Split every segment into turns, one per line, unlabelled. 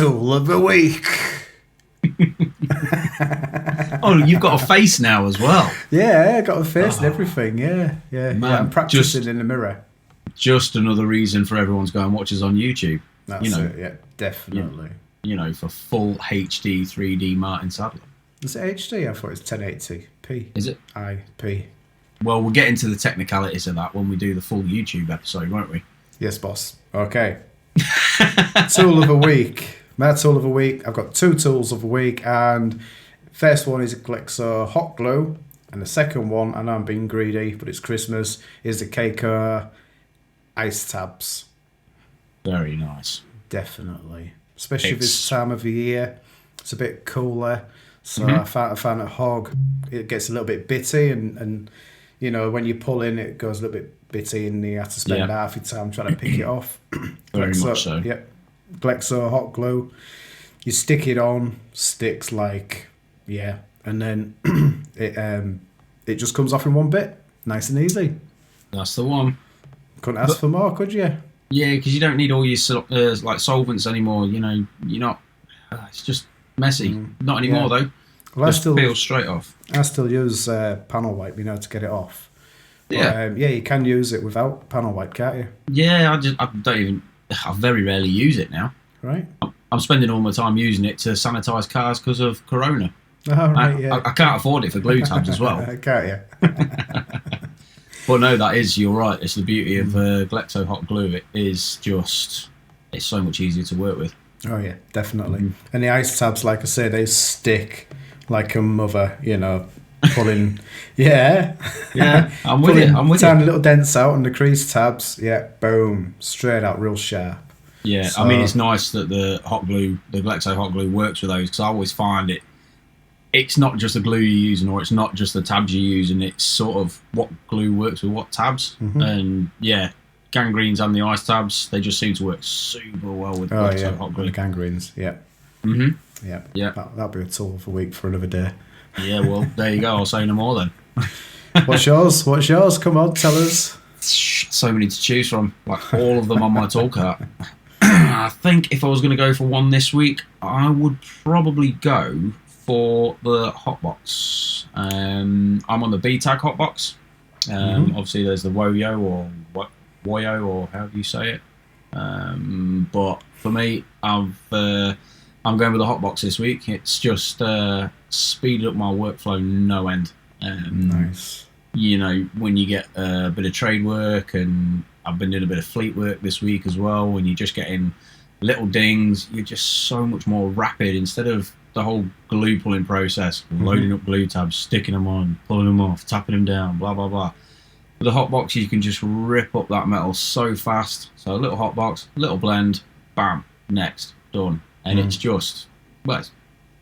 tool of the week.
Oh, you've got a face now as well.
Yeah, I got a face and everything. Yeah.
Man,
I'm practicing in the mirror.
Just another reason for everyone to go and watch us on YouTube.
That's it. Yeah, definitely.
For full HD 3D Martin Sadler.
Is it HD? I thought it was 1080p.
Is it?
IP.
Well, we'll get into the technicalities of that when we do the full YouTube episode, won't we?
Yes, boss. Okay. Tool of the week. My tool of the week. I've got 2 tools of the week, and first one is a GLEXO Hot Glue, and the second one, I know I'm being greedy, but it's Christmas, is the KECO Ice Tabs.
Very nice.
Definitely. Especially this time of the year. It's a bit cooler. So I found at Hog, it gets a little bit bitty, and when you pull in, it goes a little bit bitty, and you have to spend half your time trying to pick it off.
Very much so.
Yep. GLEXO Hot Glue. You stick it on, sticks like, and then it just comes off in one bit. Nice and easy.
That's the one.
Couldn't ask for more, could you?
Yeah, because you don't need all your solvents anymore. You're not. It's just messy. Not anymore though.
Well,
just peels straight off.
I still use panel wipe, to get it off.
Yeah.
But, you can use it without panel wipe, can't you?
Yeah, I very rarely use it now.
Right.
I'm spending all my time using it to sanitize cars because of Corona.
Oh, right,
I can't afford it for glue tabs as well.
Can't you?
But no, you're right. It's the beauty of GLEXO Hot Glue. It is it's so much easier to work with.
Oh yeah, definitely. And the ice tabs, like I say, they stick like a mother, pulling.
Yeah, I'm with you.
Tiny little dents out on the crease tabs. Yeah, boom, straight out, real sharp.
Yeah, so, it's nice that the GLEXO Hot Glue works with those, because I always find it's not just the glue you're using, or it's not just the tabs you're using, it's sort of what glue works with what tabs. And gangrenes and the ice tabs, they just seem to work super well with GLEXO Hot Glue.
The gangrenes, yeah. That'll be a tool for a week for another day.
Yeah, well, there you go. I'll say no more then.
What's yours? Come on, tell us.
So many to choose from, like all of them on my tool cart. I think if I was going to go for one this week, I would probably go for the Hot Box. I'm on the Betag Hot Box. Obviously, there's the Woyo or Woyo, or however you say it. But for me, I'm going with the Hot Box this week. It's just speeded up my workflow no end.
Nice.
When you get a bit of trade work, and I've been doing a bit of fleet work this week as well, when you're just getting little dings, you're just so much more rapid. Instead of the whole glue pulling process, loading up glue tabs, sticking them on, pulling them off, tapping them down, blah, blah, blah. With the Hot Box, you can just rip up that metal so fast. So a little Hot Box, little blend, bam, next, done. And it's just,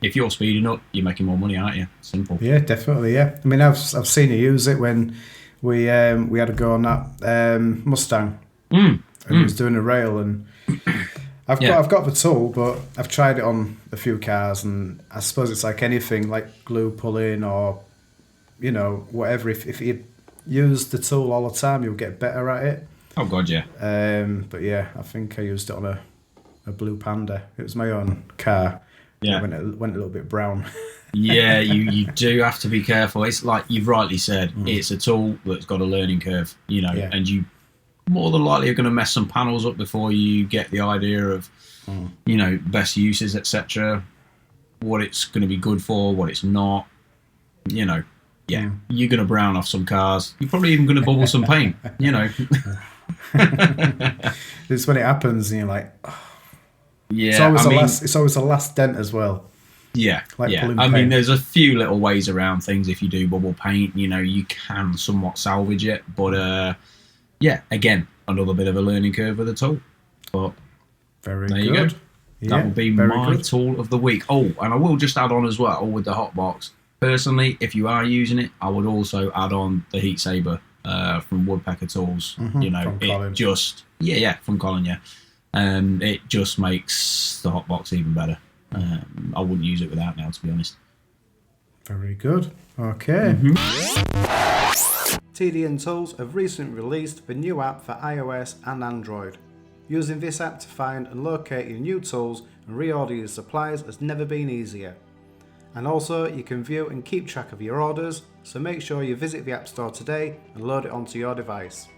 if you're speeding up, you're making more money, aren't you? Simple.
Yeah, definitely. Yeah, I mean, I've seen you use it when we had a go on that Mustang, and he was doing a rail, and I've got the tool, but I've tried it on a few cars, and I suppose it's like anything, like glue pulling or whatever. If you use the tool all the time, you'll get better at it.
Oh God, yeah.
But yeah, I think I used it on a Blue Panda. It was my own car.
Yeah,
it went a little bit brown.
Yeah, you do have to be careful. It's like you've rightly said, it's a tool that's got a learning curve, and you more than likely are going to mess some panels up before you get the idea of, best uses, etc. What it's going to be good for, what it's not. You're going to brown off some cars. You're probably even going to bubble some paint.
It's when it happens, and you're like, oh.
Yeah,
it's always the last dent as well.
Yeah,
like
yeah. I mean, there's a few little ways around things. If you do bubble paint, you can somewhat salvage it. But again, another bit of a learning curve with the tool. But
very
there
good.
You go.
Yeah,
that will be my tool of the week. Oh, and I will just add on as well with the Hot Box. Personally, if you are using it, I would also add on the Heat Sabre from Woodpecker Tools.
From Colin.
From Colin. Yeah. It just makes the Hot Box even better. I wouldn't use it without now, to be honest.
Very good. Okay. TDN Tools have recently released the new app for iOS and Android. Using this app to find and locate your new tools and reorder your supplies has never been easier. And also, you can view and keep track of your orders, so make sure you visit the App Store today and load it onto your device.